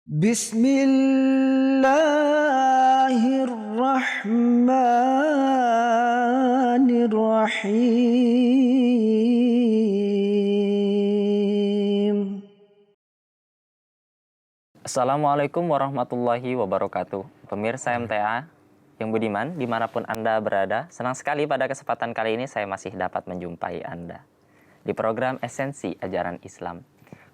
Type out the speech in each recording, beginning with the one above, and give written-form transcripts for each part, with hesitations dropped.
Bismillahirrahmanirrahim. Assalamualaikum warahmatullahi wabarakatuh. Pemirsa MTA yang budiman, dimanapun Anda berada, senang sekali pada kesempatan kali ini saya masih dapat menjumpai Anda di program Esensi Ajaran Islam.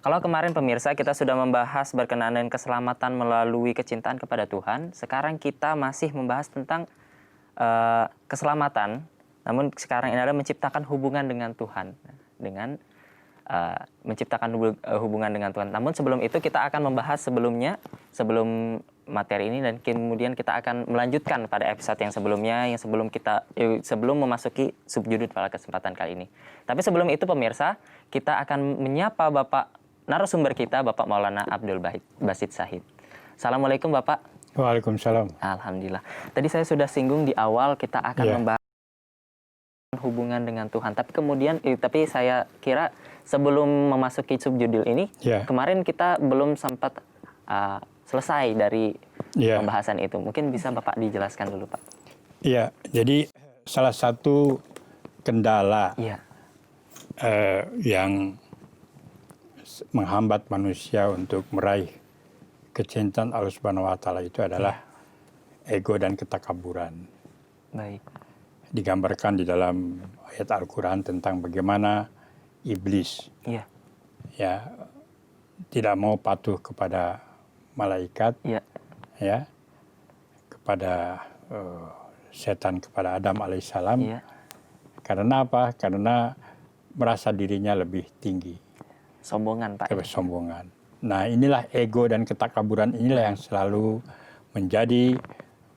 Kalau kemarin pemirsa kita sudah membahas berkenaan dengan keselamatan melalui kecintaan kepada Tuhan, sekarang kita masih membahas tentang keselamatan, namun sekarang ini adalah menciptakan hubungan dengan Tuhan, dengan menciptakan hubungan dengan Tuhan. Namun sebelum itu kita akan membahas sebelum materi ini, dan kemudian kita akan melanjutkan pada episode yang sebelumnya, sebelum memasuki subjudul pada kesempatan kali ini. Tapi sebelum itu pemirsa, kita akan menyapa Bapak narasumber kita, Bapak Maulana Abdul Basit Shahid. Assalamualaikum Bapak. Waalaikumsalam. Alhamdulillah. Tadi saya sudah singgung di awal kita akan membahas hubungan dengan Tuhan. Tapi saya kira sebelum memasuki subjudul ini, kemarin kita belum sempat selesai dari pembahasan itu. Mungkin bisa Bapak dijelaskan dulu, Pak. Iya, jadi salah satu kendala yang menghambat manusia untuk meraih kecintaan Allah Subhanahu wa taala itu adalah ego dan ketakaburan. Baik. Digambarkan di dalam ayat Al-Qur'an tentang bagaimana iblis tidak mau patuh kepada malaikat, kepada setan, kepada Adam alaihissalam. Karena apa? Karena merasa dirinya lebih tinggi. Sombongan, Pak. Sombongan. Nah, inilah ego dan ketakaburan inilah yang selalu menjadi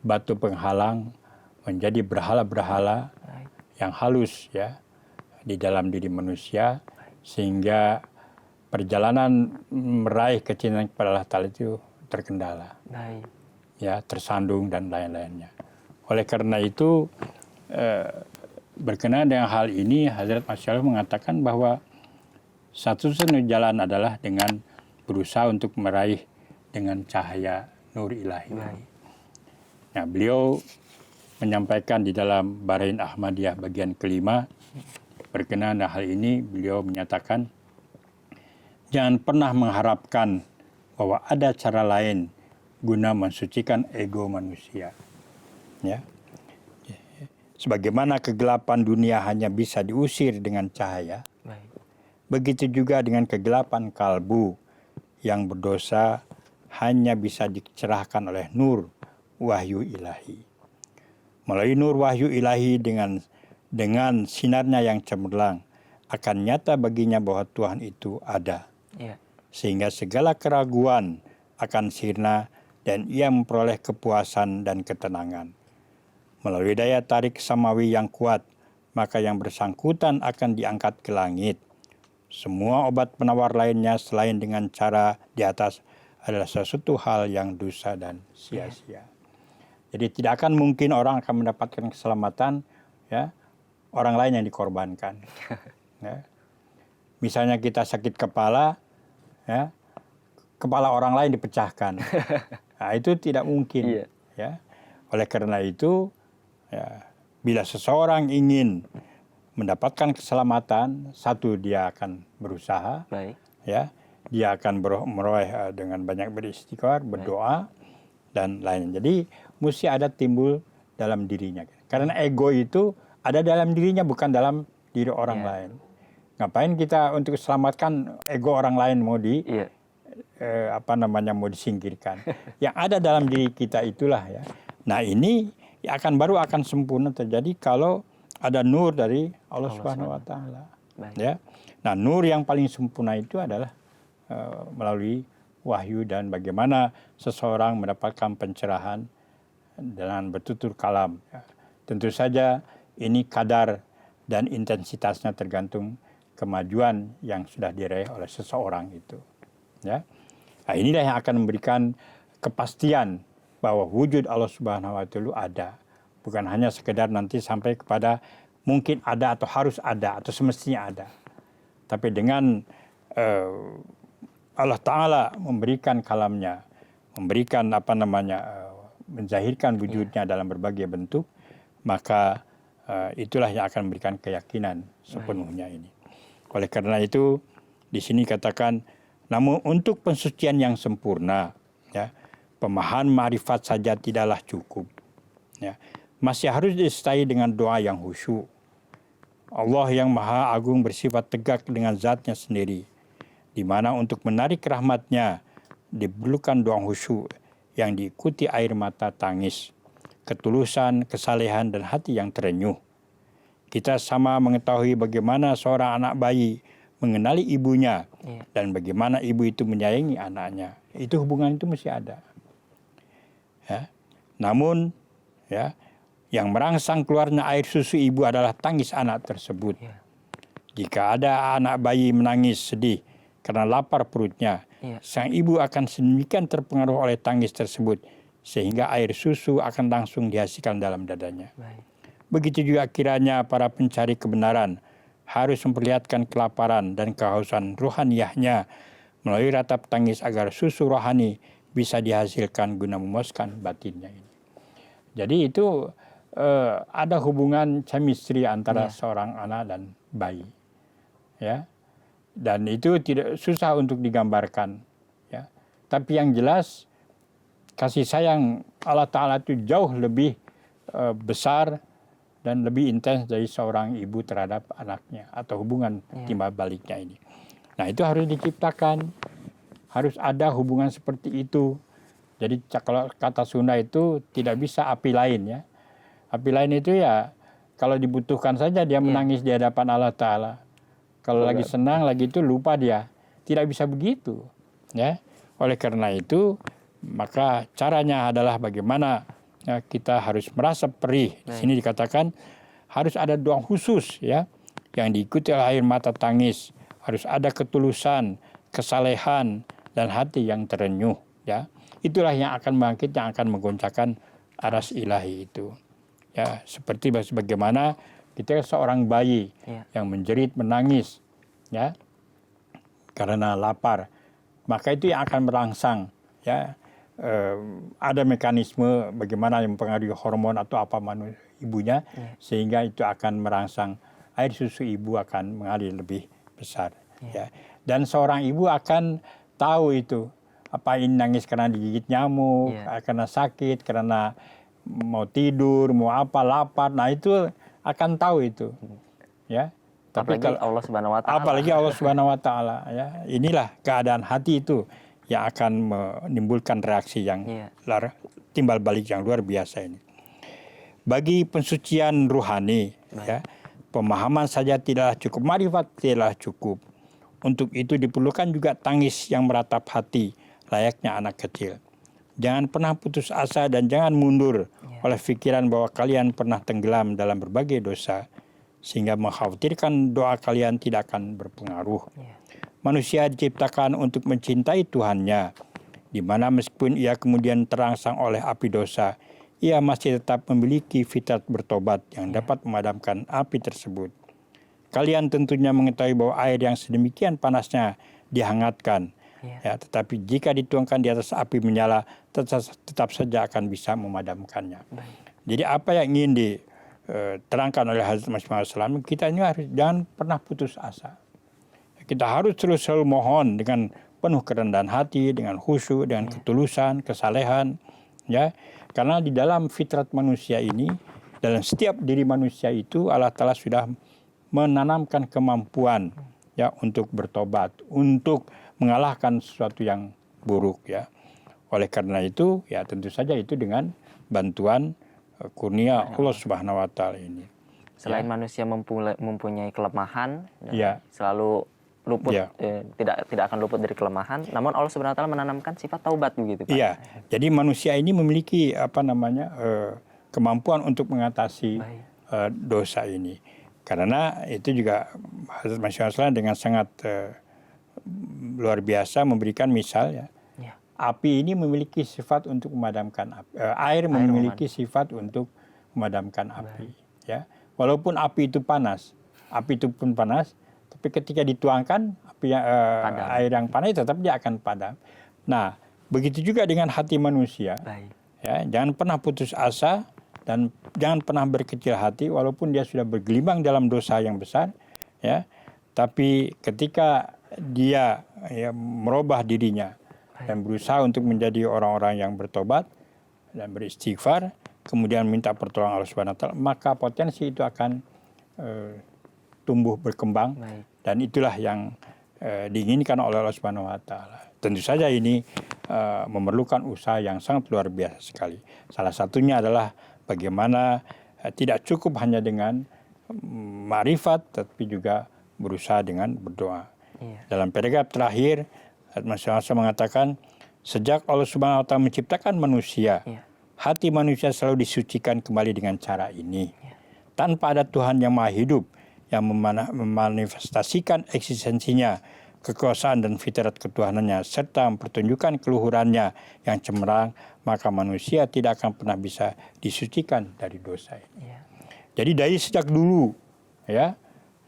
batu penghalang, menjadi berhala-berhala yang halus di dalam diri manusia, sehingga perjalanan meraih kecintaan kepada Allah Ta'ala itu terkendala, tersandung dan lain-lainnya. Oleh karena itu, berkenaan dengan hal ini, Hazrat Masya Allah mengatakan bahwa satu-satunya jalan adalah dengan berusaha untuk meraih dengan cahaya nur ilahi. Nah, beliau menyampaikan di dalam Barahin Ahmadiyah bagian kelima, berkenaan dengan hal ini, beliau menyatakan, jangan pernah mengharapkan bahwa ada cara lain guna mensucikan ego manusia. Sebagaimana kegelapan dunia hanya bisa diusir dengan cahaya, begitu juga dengan kegelapan kalbu yang berdosa hanya bisa dicerahkan oleh nur wahyu ilahi. Melalui nur wahyu ilahi dengan sinarnya yang cemerlang, akan nyata baginya bahwa Tuhan itu ada. Sehingga segala keraguan akan sirna dan ia memperoleh kepuasan dan ketenangan. Melalui daya tarik samawi yang kuat, maka yang bersangkutan akan diangkat ke langit. Semua obat penawar lainnya selain dengan cara di atas adalah sesuatu hal yang dosa dan sia-sia. Jadi tidak akan mungkin orang akan mendapatkan keselamatan orang lain yang dikorbankan. Misalnya kita sakit kepala, kepala orang lain dipecahkan. Nah, itu tidak mungkin. Oleh karena itu, bila seseorang ingin mendapatkan keselamatan, satu, dia akan berusaha, dia akan meroleh dengan banyak beristighfar, berdoa, dan lain. Jadi mesti ada timbul dalam dirinya. Karena ego itu ada dalam dirinya, bukan dalam diri orang lain. Ngapain kita untuk selamatkan ego orang lain mau mau disingkirkan? Yang ada dalam diri kita itulah Nah, ini baru akan sempurna terjadi kalau ada nur dari Allah Subhanahu wa taala. Nah, nur yang paling sempurna itu adalah melalui wahyu dan bagaimana seseorang mendapatkan pencerahan dengan bertutur kalam. Tentu saja ini kadar dan intensitasnya tergantung kemajuan yang sudah diraih oleh seseorang itu. Nah, inilah yang akan memberikan kepastian bahwa wujud Allah Subhanahu wa taala ada. Bukan hanya sekedar nanti sampai kepada mungkin ada atau harus ada atau semestinya ada. Tapi dengan Allah Ta'ala memberikan kalamnya, memberikan menzahirkan wujudnya dalam berbagai bentuk, maka itulah yang akan memberikan keyakinan sepenuhnya ini. Oleh karena itu di sini katakan, namun untuk pensucian yang sempurna, ya, pemahaman ma'rifat saja tidaklah cukup. Ya, masih harus disertai dengan doa yang khusyuk. Allah yang Maha Agung bersifat tegak dengan zatnya sendiri, di mana untuk menarik rahmatnya diperlukan doa khusyuk yang diikuti air mata tangis, ketulusan, kesalehan, dan hati yang terenyuh. Kita sama mengetahui bagaimana seorang anak bayi mengenali ibunya, dan bagaimana ibu itu menyayangi anaknya. Itu hubungan itu mesti ada. Ya. Namun, ya, yang merangsang keluarnya air susu ibu adalah tangis anak tersebut. Jika ada anak bayi menangis sedih karena lapar perutnya, sang ibu akan sedemikian terpengaruh oleh tangis tersebut sehingga air susu akan langsung dihasilkan dalam dadanya. Begitu juga kiranya para pencari kebenaran harus memperlihatkan kelaparan dan kehausan rohaniyahnya melalui ratap tangis agar susu rohani bisa dihasilkan guna memuaskan batinnya ini. Jadi itu ada hubungan chemistry antara seorang anak dan bayi, ya, dan itu tidak susah untuk digambarkan, ya. Tapi yang jelas kasih sayang Allah Ta'ala itu jauh lebih besar dan lebih intens dari seorang ibu terhadap anaknya atau hubungan timbal baliknya ini. Nah, itu harus diciptakan, harus ada hubungan seperti itu. Jadi kalau kata Sunda itu tidak bisa api lain, ya. Api lain itu ya kalau dibutuhkan saja dia menangis di hadapan Allah Ta'ala. Kalau lagi senang, lagi itu lupa dia. Tidak bisa begitu, ya. Oleh karena itu, maka caranya adalah bagaimana kita harus merasa perih. Di sini dikatakan harus ada doa khusus, ya, yang diikuti oleh air mata tangis. Harus ada ketulusan, kesalehan, dan hati yang terenyuh, ya. Itulah yang akan bangkit, yang akan menggoncangkan aras ilahi itu. Ya, seperti bagaimana kita seorang bayi yang menjerit, menangis, ya, karena lapar, maka itu yang akan merangsang, ya, ada mekanisme bagaimana yang mempengaruhi hormon atau apa ibunya, sehingga itu akan merangsang air susu ibu akan mengalir lebih besar, ya. Dan seorang ibu akan tahu itu apa ini nangis karena digigit nyamuk, karena sakit, karena mau tidur, mau apa, lapar. Nah, itu akan tahu itu, ya. Tapi apalagi Allah Subhanahu wa Ta'ala. Apalagi Allah Subhanahu wa Ta'ala, ya. Inilah keadaan hati itu yang akan menimbulkan reaksi yang timbal balik yang luar biasa ini. Bagi pensucian ruhani, ya, pemahaman saja tidaklah cukup, marifat tidaklah cukup. Untuk itu diperlukan juga tangis yang meratap hati layaknya anak kecil. Jangan pernah putus asa dan jangan mundur oleh pikiran bahwa kalian pernah tenggelam dalam berbagai dosa, sehingga mengkhawatirkan doa kalian tidak akan berpengaruh. Manusia diciptakan untuk mencintai Tuhannya, di mana meskipun ia kemudian terangsang oleh api dosa, ia masih tetap memiliki fitrat bertobat yang dapat memadamkan api tersebut. Kalian tentunya mengetahui bahwa air yang sedemikian panasnya dihangatkan, ya, tetapi jika dituangkan di atas api menyala, tetap saja akan bisa memadamkannya. Jadi apa yang ingin diterangkan oleh Hazrat Masih Maud SAW, kita ini harus jangan pernah putus asa. Kita harus terus selalu mohon dengan penuh kerendahan hati, dengan khusyuk, dengan ketulusan, kesalehan, ya. Karena di dalam fitrat manusia ini, dalam setiap diri manusia itu Allah Ta'ala sudah menanamkan kemampuan, ya, untuk bertobat, untuk mengalahkan sesuatu yang buruk, ya. Oleh karena itu, ya, tentu saja itu dengan bantuan kurnia Allah Subhanahu wa Ta'ala ini. Selain manusia mempunyai kelemahan, selalu luput, tidak akan luput dari kelemahan, namun Allah Subhanahu wa Ta'ala menanamkan sifat taubat begitu, Pak. Iya. Jadi manusia ini memiliki kemampuan untuk mengatasi dosa ini. Karena itu juga Hazrat Masih Maud SAW dengan sangat luar biasa memberikan misal, ya. Api ini memiliki sifat untuk memadamkan api. Air memiliki sifat untuk memadamkan api, ya. Walaupun api itu pun panas, tapi ketika dituangkan air yang panas tetap dia akan padam. Nah, Begitu juga dengan hati manusia. Baik. Ya, jangan pernah putus asa dan jangan pernah berkecil hati walaupun dia sudah bergelimang dalam dosa yang besar, ya. Tapi ketika dia ya, merubah dirinya dan berusaha untuk menjadi orang-orang yang bertobat dan beristighfar, kemudian minta pertolongan Allah Subhanahu wa taala, maka potensi itu akan tumbuh berkembang. Baik. Dan itulah yang diinginkan oleh Allah Subhanahu wa taala. Tentu saja ini memerlukan usaha yang sangat luar biasa sekali. Salah satunya adalah bagaimana tidak cukup hanya dengan ma'rifat, tapi juga berusaha dengan berdoa. Iya. Dalam paragraf terakhir, Masya mengatakan, sejak Allah Subhanahu wa taala menciptakan manusia, Iya. hati manusia selalu disucikan kembali dengan cara ini. Iya. Tanpa ada Tuhan yang maha hidup, yang memanifestasikan eksistensinya, kekuasaan dan fitrat ketuhanannya, serta mempertunjukkan keluhurannya yang cemerlang, maka manusia tidak akan pernah bisa disucikan dari dosa ini. Iya. Jadi dari sejak dulu, ya,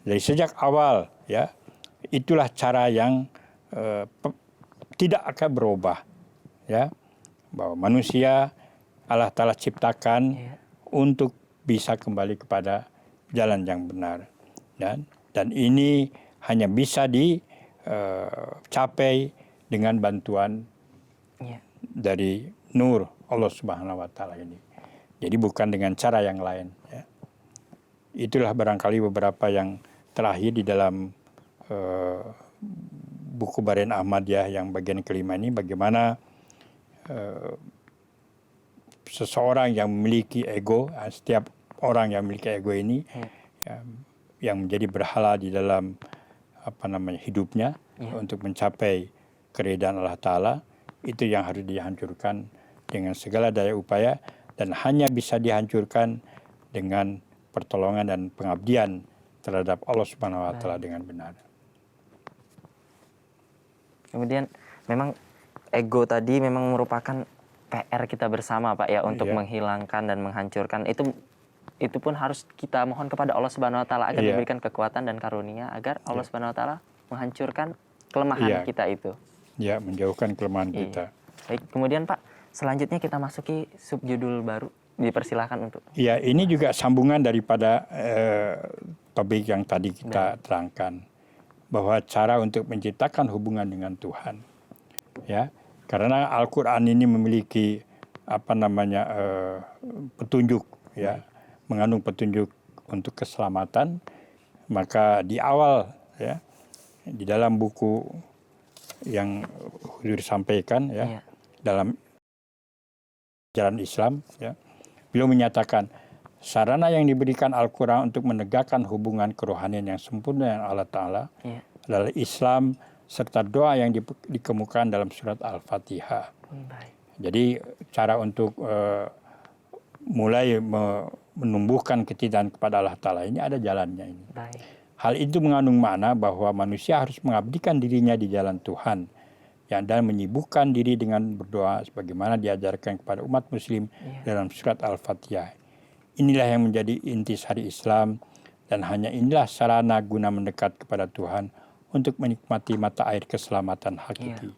dari sejak awal, ya, itulah cara yang tidak akan berubah, ya, bahwa manusia Allah Ta'ala ciptakan untuk bisa kembali kepada jalan yang benar, dan ini hanya bisa dicapai dengan bantuan dari nur Allah Subhanahu wa taala ini. Jadi bukan dengan cara yang lain, ya. Itulah barangkali beberapa yang terakhir di dalam buku Barian Ahmadiyah yang bagian kelima ini, bagaimana seseorang yang memiliki ego, setiap orang yang memiliki ego ini, yang menjadi berhala di dalam hidupnya untuk mencapai keridhaan Allah Ta'ala, itu yang harus dihancurkan dengan segala daya upaya, dan hanya bisa dihancurkan dengan pertolongan dan pengabdian terhadap Allah Subhanahu wa taala dengan benar. Kemudian memang ego tadi memang merupakan PR kita bersama, Pak, ya, untuk menghilangkan dan menghancurkan. Itu pun harus kita mohon kepada Allah Subhanahu wa taala agar diberikan kekuatan dan karunia agar Allah Subhanahu wa taala menghancurkan kelemahan kita itu. Ya, menjauhkan kelemahan kita. Baik, kemudian Pak, selanjutnya kita masuki subjudul baru. Dipersilahkan untuk. Ya, ini juga sambungan daripada topik yang tadi kita terangkan, bahwa cara untuk menciptakan hubungan dengan Tuhan, ya, karena Al-Quran ini memiliki petunjuk, ya, mengandung petunjuk untuk keselamatan, maka di awal, ya, di dalam buku yang Huzur sampaikan, ya, dalam ajaran Islam, ya, beliau menyatakan sarana yang diberikan Al-Quran untuk menegakkan hubungan kerohanian yang sempurna dengan Allah Ta'ala adalah Islam serta doa yang dikemukakan dalam surat Al-Fatihah. Jadi cara untuk mulai menumbuhkan kecintaan kepada Allah Ta'ala ini ada jalannya ini. Hal itu mengandung makna bahwa manusia harus mengabdikan dirinya di jalan Tuhan, dan menyibukkan diri dengan berdoa sebagaimana diajarkan kepada umat muslim dalam surat Al-Fatihah. Inilah yang menjadi intisari Islam, dan hanya inilah sarana guna mendekat kepada Tuhan untuk menikmati mata air keselamatan hakiki.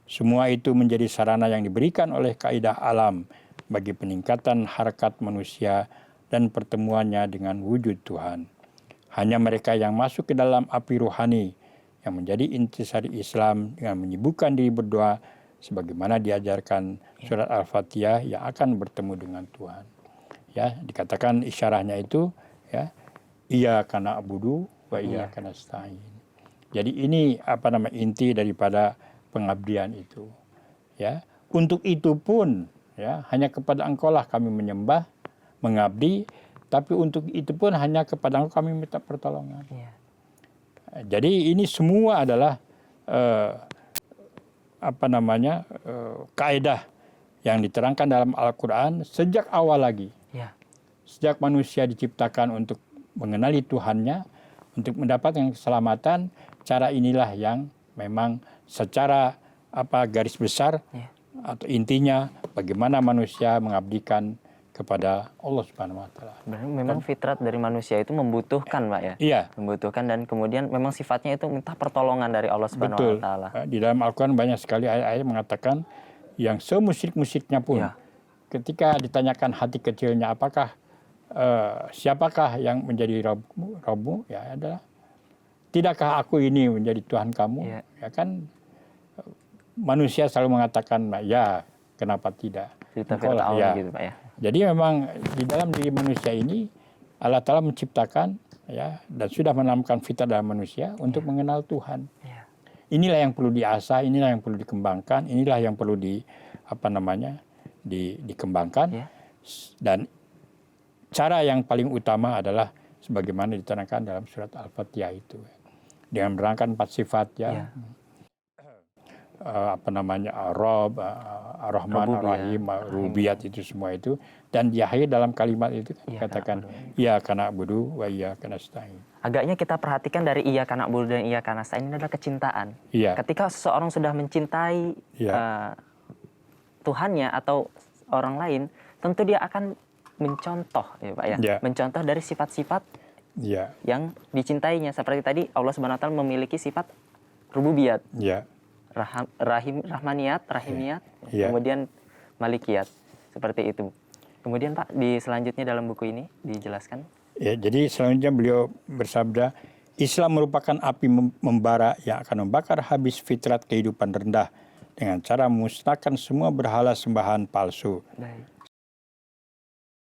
Semua itu menjadi sarana yang diberikan oleh kaidah alam bagi peningkatan harkat manusia dan pertemuannya dengan wujud Tuhan. Hanya mereka yang masuk ke dalam api rohani yang menjadi intisari Islam dengan menyibukkan diri berdoa sebagaimana diajarkan surat Al-Fatihah yang akan bertemu dengan Tuhan. Ya, dikatakan isyarahnya itu, ya, iyyaka na'budu wa iyyaka nasta'in. Jadi ini inti daripada pengabdian itu. Ya, untuk itu pun, ya, hanya kepada Engkaulah kami menyembah, mengabdi, tapi untuk itu pun hanya kepada Engkau kami minta pertolongan. Jadi ini semua adalah kaidah yang diterangkan dalam Al-Quran sejak awal lagi. Sejak manusia diciptakan untuk mengenali Tuhannya, untuk mendapatkan keselamatan, cara inilah yang memang secara garis besar atau intinya bagaimana manusia mengabdikan kepada Allah Subhanahu wa taala. Memang fitrat dari manusia itu membutuhkan, Pak, ya. Iya. Membutuhkan, dan kemudian memang sifatnya itu minta pertolongan dari Allah Subhanahu wa taala. Di dalam Al-Qur'an banyak sekali ayat-ayat mengatakan yang semusyrik-musyriknya pun, Ya. ketika ditanyakan hati kecilnya, apakah siapakah yang menjadi Rabbmu? Ya adalah, tidakkah aku ini menjadi Tuhan kamu? Ya. Ya kan, manusia selalu mengatakan, ya kenapa tidak? Cerita Engkau lah, Fir'aun ya. gitu Pak ya. Jadi memang di dalam diri manusia ini Allah Ta'ala menciptakan, ya, dan sudah menanamkan fitrah dalam manusia untuk mengenal Tuhan. Ya. Inilah yang perlu diasah, inilah yang perlu dikembangkan, inilah yang perlu dikembangkan. Ya. Dan cara yang paling utama adalah sebagaimana diterangkan dalam surat Al-Fatihah itu, dengan menerangkan 4 sifat, ya. Ar-Rabb, Ar-Rahman, Ar-Rahim, Rububiyat, itu semua itu, dan di akhir dalam kalimat itu katakan Iyyaka na'budu wa iyyaka nasta'in. Agaknya kita perhatikan dari Iyyaka na'budu dan Iyyaka nasta'in ini adalah kecintaan. Iya. Ketika seseorang sudah mencintai Tuhannya atau orang lain, tentu dia akan mencontoh, ya Pak ya, mencontoh dari sifat-sifat yang dicintainya. Seperti tadi Allah Subhanahu wa taala memiliki sifat rububiyat. Rahmaniyat, Rahimiyat, kemudian Malikiyat, seperti itu. Kemudian Pak, di selanjutnya dalam buku ini dijelaskan. Ya, jadi selanjutnya beliau bersabda, Islam merupakan api membara yang akan membakar habis fitrat kehidupan rendah dengan cara memusnahkan semua berhala sembahan palsu,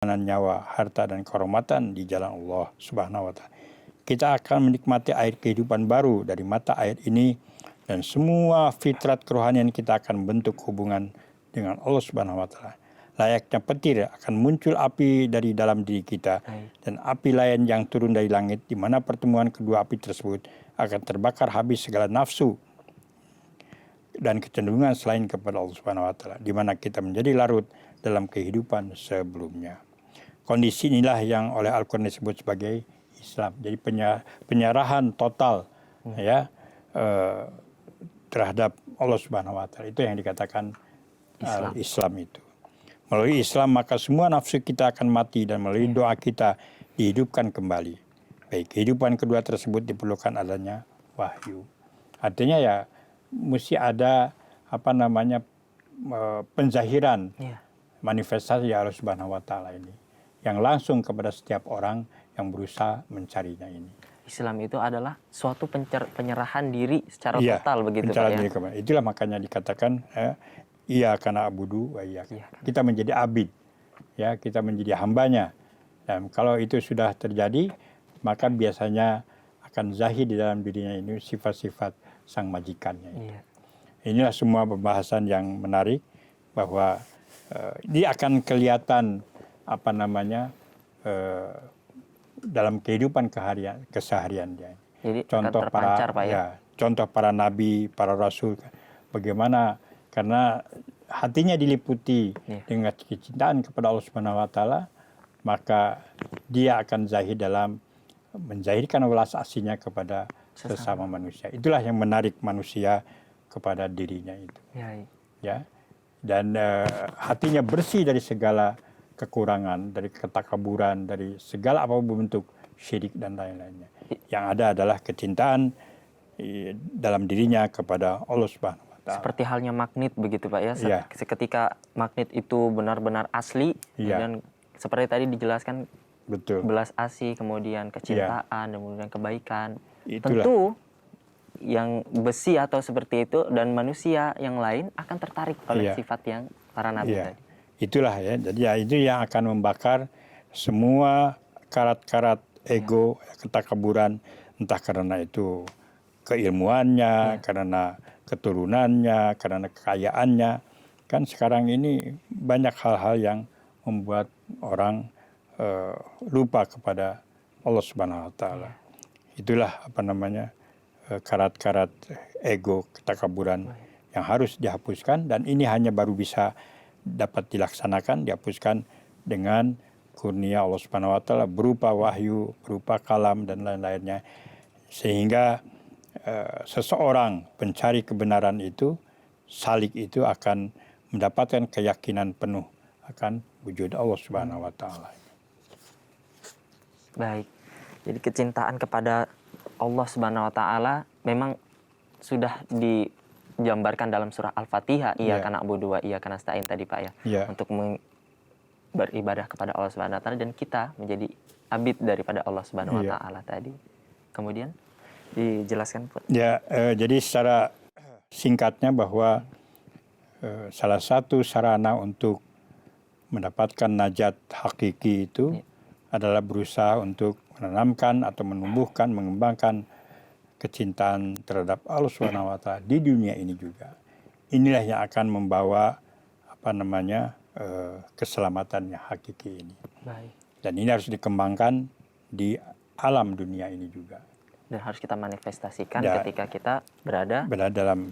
nyawa, harta, dan kehormatan di jalan Allah Subhanahu wa taala. Kita akan menikmati air kehidupan baru dari mata air ini, dan semua fitrat kerohanian kita akan bentuk hubungan dengan Allah Subhanahu wa taala. Layaknya petir akan muncul api dari dalam diri kita, dan api lain yang turun dari langit, di mana pertemuan kedua api tersebut akan terbakar habis segala nafsu dan kecenderungan selain kepada Allah Subhanahu wa taala, di mana kita menjadi larut dalam kehidupan sebelumnya. Kondisi inilah yang oleh Al-Quran disebut sebagai Islam. Jadi penyerahan total terhadap Allah Subhanahu wa taala, itu yang dikatakan Islam itu. Melalui Islam maka semua nafsu kita akan mati, dan melalui doa kita dihidupkan kembali. Baik, kehidupan kedua tersebut diperlukan adanya wahyu. Artinya ya mesti ada penzahiran manifestasi Allah Subhanahu wa taala ini yang langsung kepada setiap orang yang berusaha mencarinya ini. Islam itu adalah suatu penyerahan diri secara total, begitu Pak ya. Itulah makanya dikatakan Iyyaka na'budu wa iyyaka. Kita menjadi abid, ya, kita menjadi hambanya. Dan kalau itu sudah terjadi, maka biasanya akan zahir di dalam dirinya ini sifat-sifat sang majikannya itu. Inilah semua pembahasan yang menarik, bahwa dia akan kelihatan dalam kehidupan keseharian dia. Jadi Contoh terpancar, Pak ya. Contoh para nabi, para rasul, bagaimana karena hatinya diliputi dengan kecintaan kepada Allah Subhanahu wa taala, maka dia akan zahir dalam menzahirkan welas asihnya kepada sesama manusia. Itulah yang menarik manusia kepada dirinya itu. Ya. Dan hatinya bersih dari segala kekurangan, dari ketakaburan, dari segala apapun bentuk syirik dan lain-lainnya. Yang ada adalah kecintaan dalam dirinya kepada Allah Subhanahu wa taala. Seperti halnya magnet, begitu Pak ya. Ketika magnet itu benar-benar asli, dan seperti tadi dijelaskan, belas asih, kemudian kecintaan, dan kemudian kebaikan. Itulah. Tentu yang besi atau seperti itu dan manusia yang lain akan tertarik oleh sifat yang para nabi tadi. Itulah ya. Jadi itu yang akan membakar semua karat-karat ego, ketakaburan, entah karena itu keilmuannya, karena keturunannya, karena kekayaannya. Kan sekarang ini banyak hal-hal yang membuat orang lupa kepada Allah Subhanahu wa taala. Itulah karat-karat ego, ketakaburan yang harus dihapuskan, dan ini hanya baru bisa dapat dilaksanakan, dihapuskan dengan kurnia Allah Subhanahu wa taala berupa wahyu, berupa kalam dan lain-lainnya. Sehingga seseorang pencari kebenaran itu, salik itu akan mendapatkan keyakinan penuh akan wujud Allah Subhanahu wa taala. Baik. Jadi kecintaan kepada Allah Subhanahu wa taala memang sudah digambarkan dalam surah Al-Fatihah, Iya. iyyaka na'budu wa iyyaka nasta'in tadi Pak ya. Iya. Untuk beribadah kepada Allah Subhanahu wa taala dan kita menjadi abid daripada Allah Subhanahu wa Iya. taala tadi. Kemudian dijelaskan Pak. Ya, jadi secara singkatnya bahwa salah satu sarana untuk mendapatkan najat hakiki itu adalah berusaha untuk menanamkan atau menumbuhkan, mengembangkan kecintaan terhadap Allah Subhanahu wa taala di dunia ini juga. Inilah yang akan membawa keselamatan yang hakiki ini. Baik. Dan ini harus dikembangkan di alam dunia ini juga. Dan harus kita manifestasikan Ya. ketika kita berada. Dalam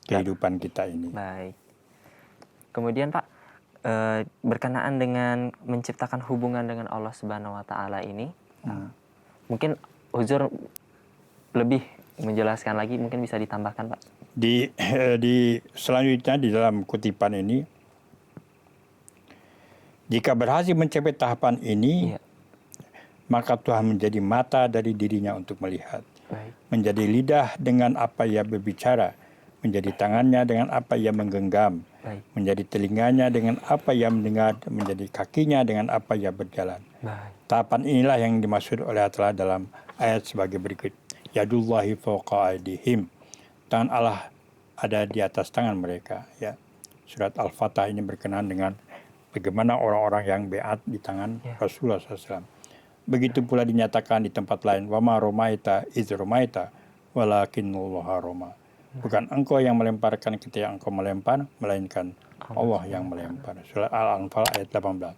kehidupan kita ini. Baik. Kemudian Pak, berkenaan dengan menciptakan hubungan dengan Allah Subhanahu wa taala ini, mungkin Huzur lebih menjelaskan lagi, mungkin bisa ditambahkan Pak. Di selanjutnya di dalam kutipan ini, jika berhasil mencapai tahapan ini, Iya. maka Tuhan menjadi mata dari dirinya untuk melihat, Baik. menjadi lidah dengan apa ia berbicara, menjadi tangannya dengan apa ia menggenggam, Baik. menjadi telinganya dengan apa ia mendengar, menjadi kakinya dengan apa ia berjalan. Baik. Tahapan inilah yang dimaksud oleh Allah dalam ayat sebagai berikut. Yadullahi fawqa aydihim. Tangan Allah ada di atas tangan mereka. Ya. Surat Al-Fatah ini berkenaan dengan bagaimana orang-orang yang beat di tangan Rasulullah SAW. Begitu pula dinyatakan di tempat lain. Wa ma romaita iz romaita walakinnullaha roma. Bukan engkau yang melemparkan ketika engkau melempar, melainkan Allah yang melempar. Surat Al-Anfal ayat 18.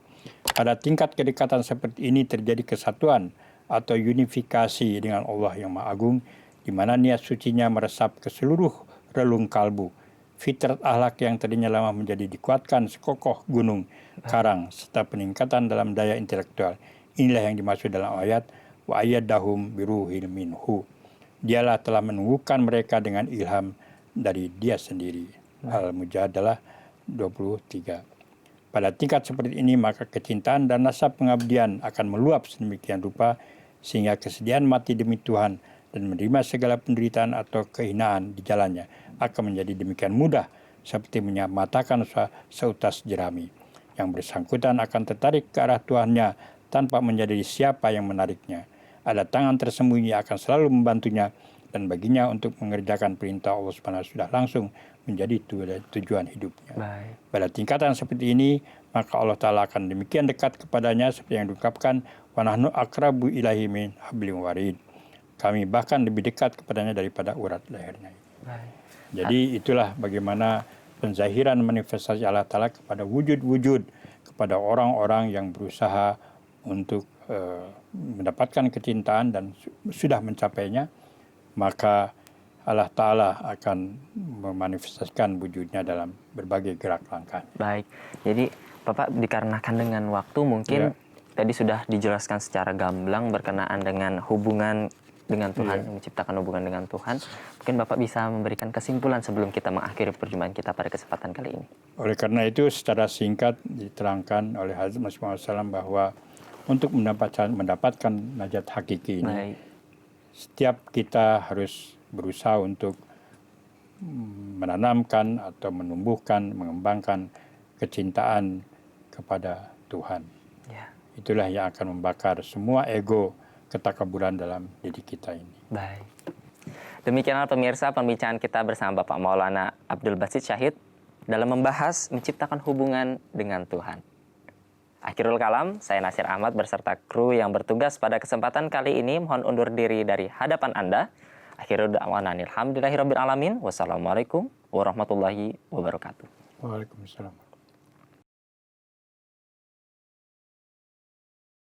Pada tingkat kedekatan seperti ini terjadi kesatuan atau unifikasi dengan Allah yang Maha Agung, di mana niat sucinya meresap ke seluruh relung kalbu. Fitrat akhlak yang tadinya lama menjadi dikuatkan sekokoh gunung, karang, serta peningkatan dalam daya intelektual. Inilah yang dimaksud dalam ayat wa ayyadahum biruhil minhu. Dialah telah menumbuhkan mereka dengan ilham dari Dia sendiri. Al-Mujadalah 23. Pada tingkat seperti ini, maka kecintaan dan nasab pengabdian akan meluap sedemikian rupa sehingga kesediaan mati demi Tuhan dan menerima segala penderitaan atau kehinaan di jalannya akan menjadi demikian mudah seperti menyamatakan seutas jerami. Yang bersangkutan akan tertarik ke arah Tuhannya tanpa menyadari siapa yang menariknya. Ada tangan tersembunyi yang akan selalu membantunya dan baginya untuk mengerjakan perintah Allah Subhanahu sudah langsung menjadi tujuan hidupnya. Baik. Pada tingkatan seperti ini, maka Allah Ta'ala akan demikian dekat kepadanya seperti yang diungkapkan wa nahnu aqrabu ilaihi min hablil warid. Kami bahkan lebih dekat kepadanya daripada urat lehernya. Baik. Jadi itulah bagaimana penzahiran manifestasi Allah Ta'ala kepada wujud-wujud, kepada orang-orang yang berusaha untuk mendapatkan kecintaan dan sudah mencapainya, maka Allah Ta'ala akan memanifestasikan wujudnya dalam berbagai gerak langkah. Baik, jadi Bapak dikarenakan dengan waktu mungkin tadi sudah dijelaskan secara gamblang berkenaan dengan hubungan dengan Tuhan, menciptakan hubungan dengan Tuhan. Mungkin Bapak bisa memberikan kesimpulan sebelum kita mengakhiri perjumpaan kita pada kesempatan kali ini. Oleh karena itu secara singkat diterangkan oleh Hazrat Masih Muhammad SAW bahwa untuk mendapatkan najat hakiki ini, Baik. setiap kita harus berusaha untuk menanamkan atau menumbuhkan, mengembangkan kecintaan kepada Tuhan. Ya. Itulah yang akan membakar semua ego ketakaburan dalam diri kita ini. Baik. Demikianlah pemirsa pembicaraan kita bersama Bapak Maulana Abdul Basit Syahid dalam membahas menciptakan hubungan dengan Tuhan. Akhirul kalam, saya Nasir Ahmad beserta kru yang bertugas pada kesempatan kali ini mohon undur diri dari hadapan Anda. Akhirul da'wana alhamdulillahirabbil alamin. Wassalamualaikum warahmatullahi wabarakatuh. Waalaikumsalam.